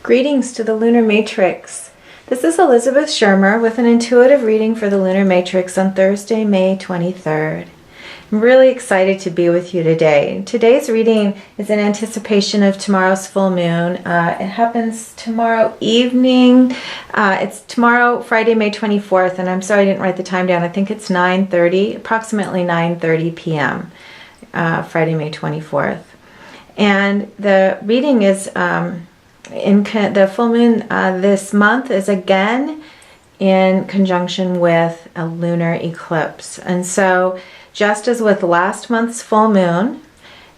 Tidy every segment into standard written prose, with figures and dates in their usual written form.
Greetings to the Lunar Matrix. This is Elizabeth Shermer with an intuitive reading for the Lunar Matrix on Thursday, May 23rd. I'm really excited to be with you today. Today's reading is in anticipation of tomorrow's full moon. It happens tomorrow evening. It's tomorrow, Friday, May 24th, and I'm sorry I didn't write the time down. I think it's approximately 9:30 p.m., Friday, May 24th. And the reading is... the full moon this month is again in conjunction with a lunar eclipse. And so just as with last month's full moon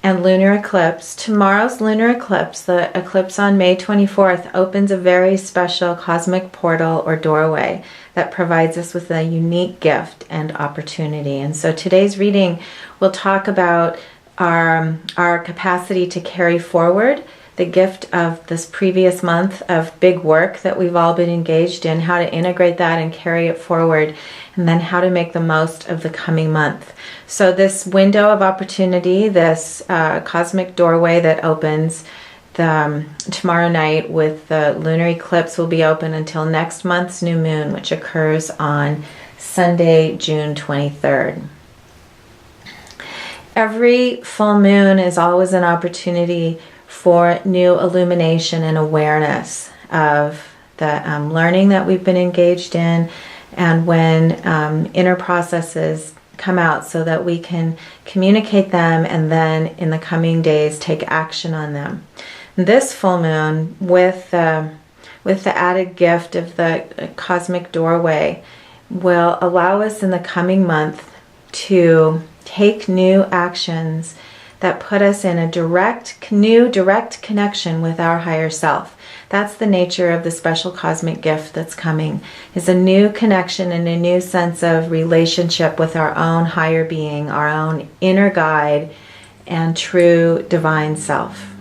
and lunar eclipse, tomorrow's lunar eclipse, the eclipse on May 24th, opens a very special cosmic portal or doorway that provides us with a unique gift and opportunity. And so today's reading will talk about our capacity to carry forward the gift of this previous month of big work that we've all been engaged in, how to integrate that and carry it forward, and then how to make the most of the coming month. So this window of opportunity, this cosmic doorway that opens tomorrow night with the lunar eclipse, will be open until next month's new moon, which occurs on Sunday, June 23rd. Every full moon is always an opportunity for new illumination and awareness of the learning that we've been engaged in, and when inner processes come out so that we can communicate them and then in the coming days take action on them. This full moon, with the added gift of the cosmic doorway, will allow us in the coming month to take new actions that put us in a new direct connection with our higher self. That's the nature of the special cosmic gift that's coming, is a new connection and a new sense of relationship with our own higher being, our own inner guide and true divine self.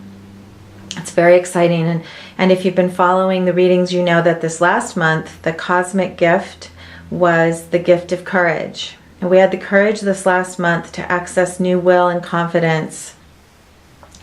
It's very exciting. And if you've been following the readings, you know that this last month, the cosmic gift was the gift of courage. And we had the courage this last month to access new will and confidence,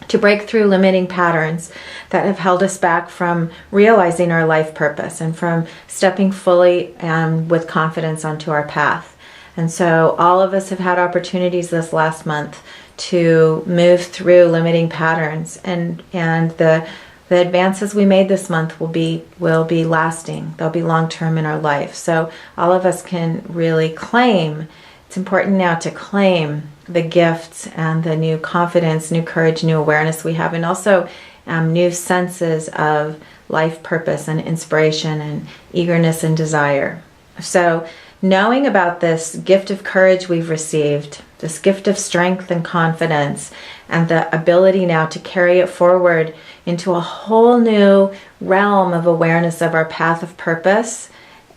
to break through limiting patterns that have held us back from realizing our life purpose and from stepping fully and with confidence onto our path. And so all of us have had opportunities this last month to move through limiting patterns, and the advances we made this month will be lasting. They'll be long-term in our life. So all of us can really claim. It's important now to claim the gifts and the new confidence, new courage, new awareness we have, and also new senses of life purpose and inspiration and eagerness and desire. So knowing about this gift of courage we've received, this gift of strength and confidence, and the ability now to carry it forward into a whole new realm of awareness of our path of purpose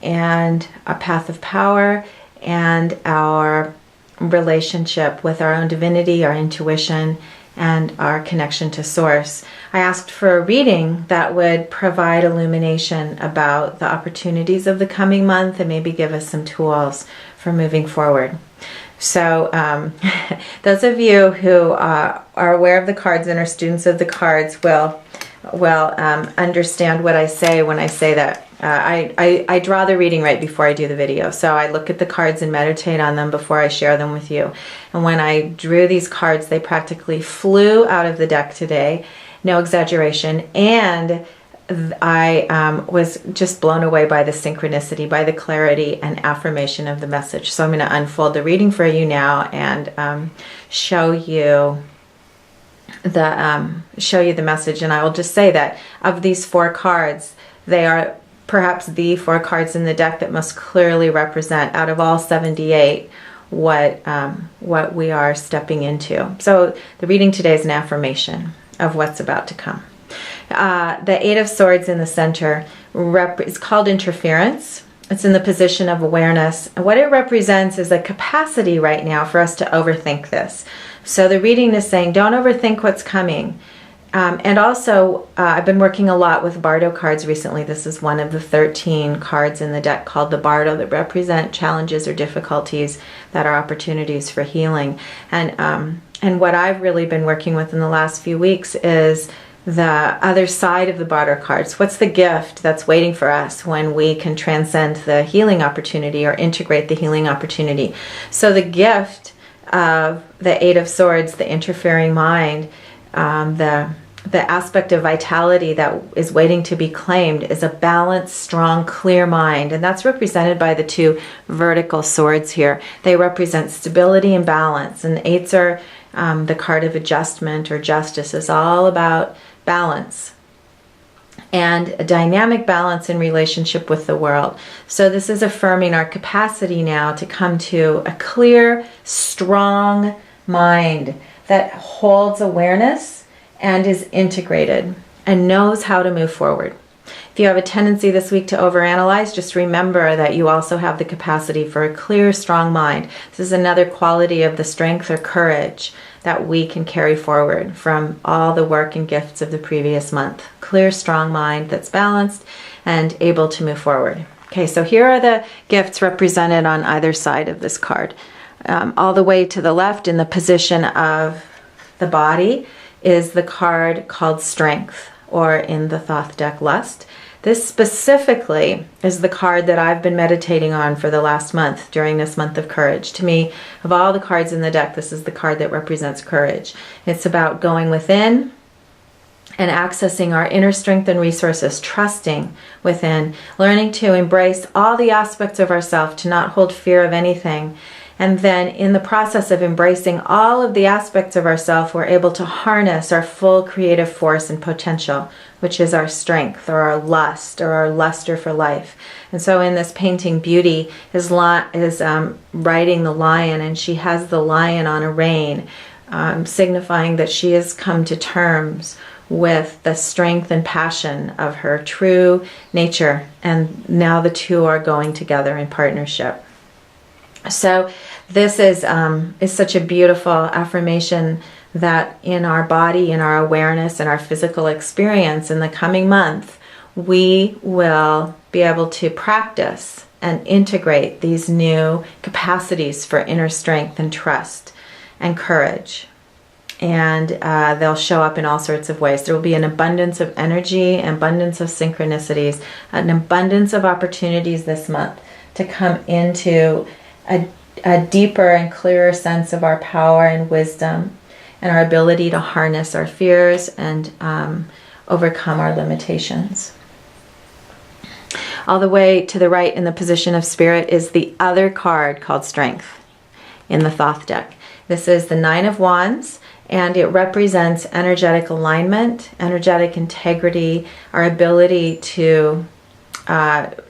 and our path of power and our relationship with our own divinity, our intuition, and our connection to Source. I asked for a reading that would provide illumination about the opportunities of the coming month and maybe give us some tools for moving forward. So those of you who are aware of the cards and are students of the cards will understand what I say when I say that. I draw the reading right before I do the video. So I look at the cards and meditate on them before I share them with you. And when I drew these cards, they practically flew out of the deck today. No exaggeration. And I was just blown away by the synchronicity, by the clarity and affirmation of the message. So I'm going to unfold the reading for you now and show you the message. And I will just say that of these four cards, they are perhaps the four cards in the deck that most clearly represent, out of all 78, what we are stepping into. So the reading today is an affirmation of what's about to come. The Eight of Swords in the center is called interference. It's in the position of awareness. And what it represents is a capacity right now for us to overthink this. So the reading is saying, don't overthink what's coming. And also, I've been working a lot with Bardo cards recently. This is one of the 13 cards in the deck called the Bardo that represent challenges or difficulties that are opportunities for healing. And what I've really been working with in the last few weeks is the other side of the barter cards. What's the gift that's waiting for us when we can transcend the healing opportunity or integrate the healing opportunity? So the gift of the Eight of Swords, the interfering mind, the aspect of vitality that is waiting to be claimed is a balanced, strong, clear mind. And that's represented by the two vertical swords here. They represent stability and balance. And eights are the card of adjustment or justice, is all about balance and a dynamic balance in relationship with the world. So this is affirming our capacity now to come to a clear, strong mind that holds awareness and is integrated and knows how to move forward. If you have a tendency this week to overanalyze, just remember that you also have the capacity for a clear, strong mind. This is another quality of the strength or courage that we can carry forward from all the work and gifts of the previous month. Clear, strong mind that's balanced and able to move forward. Okay, so here are the gifts represented on either side of this card. All the way to the left in the position of the body is the card called Strength, or in the Thoth deck, Lust. This specifically is the card that I've been meditating on for the last month, during this month of courage. To me, of all the cards in the deck, this is the card that represents courage. It's about going within and accessing our inner strength and resources, trusting within, learning to embrace all the aspects of ourselves, to not hold fear of anything. And then in the process of embracing all of the aspects of ourself, we're able to harness our full creative force and potential, which is our strength or our lust or our luster for life. And so in this painting, Beauty is riding the lion, and she has the lion on a rein, signifying that she has come to terms with the strength and passion of her true nature. And now the two are going together in partnership. So this is such a beautiful affirmation that in our body, in our awareness, and our physical experience in the coming month, we will be able to practice and integrate these new capacities for inner strength and trust and courage. And they'll show up in all sorts of ways. There will be an abundance of energy, an abundance of synchronicities, an abundance of opportunities this month to come into a deeper and clearer sense of our power and wisdom and our ability to harness our fears and overcome our limitations. All the way to the right in the position of Spirit is the other card called Strength in the Thoth deck. This is the Nine of Wands, and it represents energetic alignment, energetic integrity, our ability to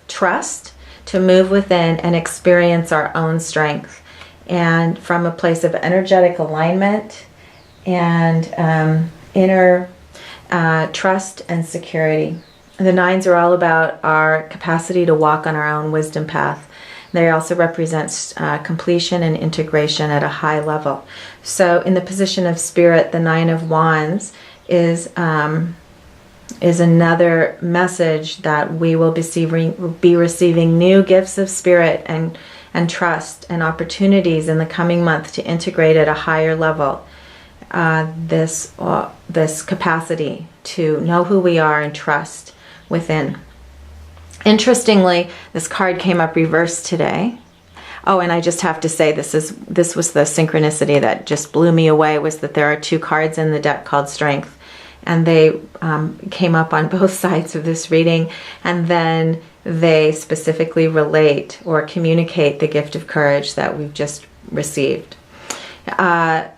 trust, to move within and experience our own strength, and from a place of energetic alignment and inner trust and security. The nines are all about our capacity to walk on our own wisdom path. They also represent completion and integration at a high level. So in the position of Spirit, the Nine of Wands is another message that we will be receiving new gifts of spirit and trust and opportunities in the coming month to integrate at a higher level this capacity to know who we are and trust within. Interestingly, this card came up reversed today. Oh, and I just have to say, this was the synchronicity that just blew me away, was that there are two cards in the deck called Strength. And they came up on both sides of this reading, and then they specifically relate or communicate the gift of courage that we've just received.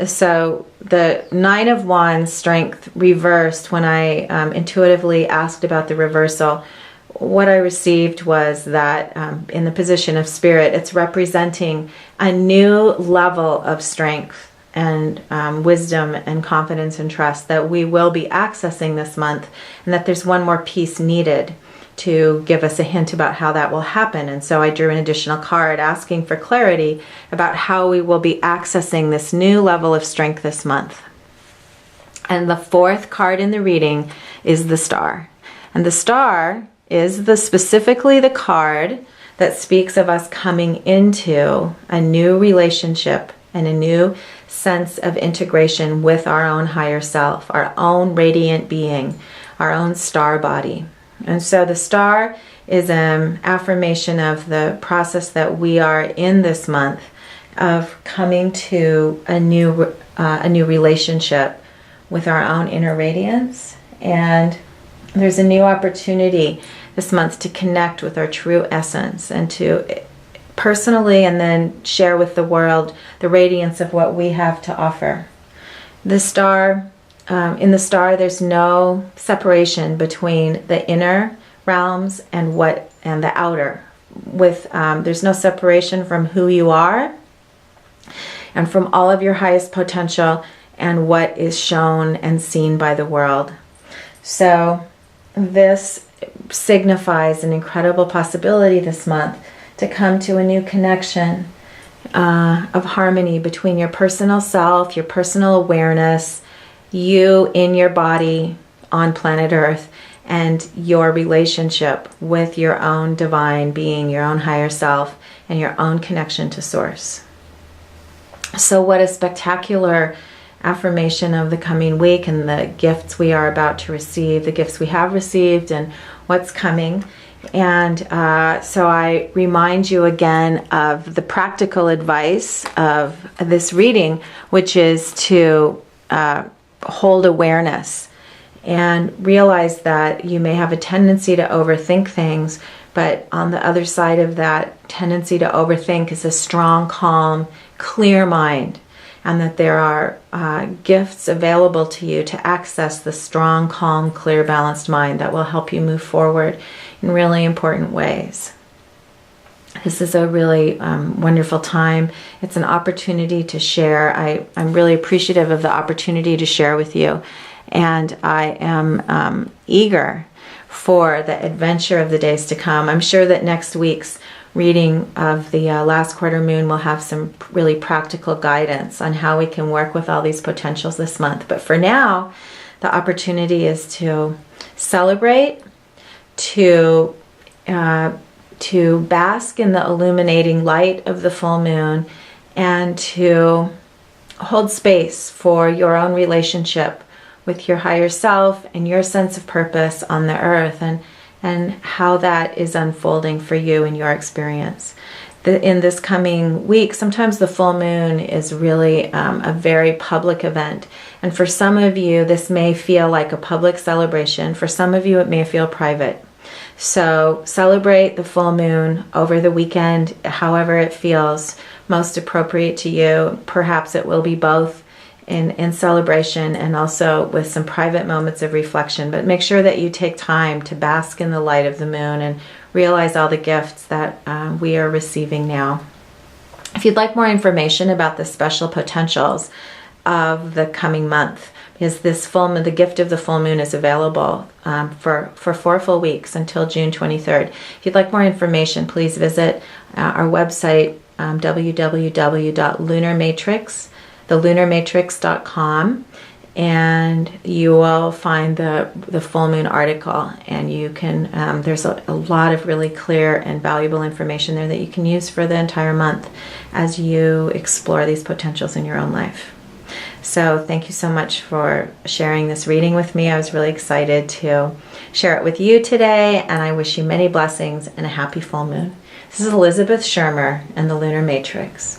So the Nine of Wands, Strength, reversed. When I intuitively asked about the reversal, what I received was that in the position of Spirit, it's representing a new level of strength and wisdom and confidence and trust that we will be accessing this month, and that there's one more piece needed to give us a hint about how that will happen. And so I drew an additional card asking for clarity about how we will be accessing this new level of strength this month. And the fourth card in the reading is the Star. And the Star is specifically the card that speaks of us coming into a new relationship and a new sense of integration with our own higher self, our own radiant being, our own star body. And so the star is an affirmation of the process that we are in this month of coming to a new relationship with our own inner radiance. And there's a new opportunity this month to connect with our true essence and to personally and then share with the world the radiance of what we have to offer. The star, in the star, there's no separation between the inner realms and the outer. There's no separation from who you are and from all of your highest potential and what is shown and seen by the world. So this signifies an incredible possibility this month to come to a new connection of harmony between your personal self, your personal awareness, you in your body on planet Earth, and your relationship with your own divine being, your own higher self, and your own connection to Source. So what a spectacular affirmation of the coming week and the gifts we are about to receive, the gifts we have received, and what's coming. And so I remind you again of the practical advice of this reading, which is to hold awareness and realize that you may have a tendency to overthink things, but on the other side of that tendency to overthink is a strong, calm, clear mind, and that there are gifts available to you to access the strong, calm, clear, balanced mind that will help you move forward in really important ways. This is a really wonderful time. It's an opportunity to share. I'm really appreciative of the opportunity to share with you, and I am eager for the adventure of the days to come. I'm sure that next week's reading of the last quarter moon will have some really practical guidance on how we can work with all these potentials this month. But for now, the opportunity is to celebrate, to bask in the illuminating light of the full moon, and to hold space for your own relationship with your higher self and your sense of purpose on the earth, and how that is unfolding for you in your experience. In this coming week, sometimes the full moon is really a very public event. And for some of you, this may feel like a public celebration. For some of you, it may feel private. So celebrate the full moon over the weekend, however it feels most appropriate to you. Perhaps it will be both in celebration and also with some private moments of reflection. But make sure that you take time to bask in the light of the moon and realize all the gifts that we are receiving now. If you'd like more information about the special potentials of the coming month, because this full moon, the gift of the full moon, is available for 4 full weeks until June 23rd. If you'd like more information, please visit our website, thelunarmatrix.com, and you will find the full moon article, and you can there's a lot of really clear and valuable information there that you can use for the entire month as you explore these potentials in your own life. So thank you so much for sharing this reading with me. I was really excited to share it with you today, and I wish you many blessings and a happy full moon. This is Elizabeth Shermer and the Lunar Matrix.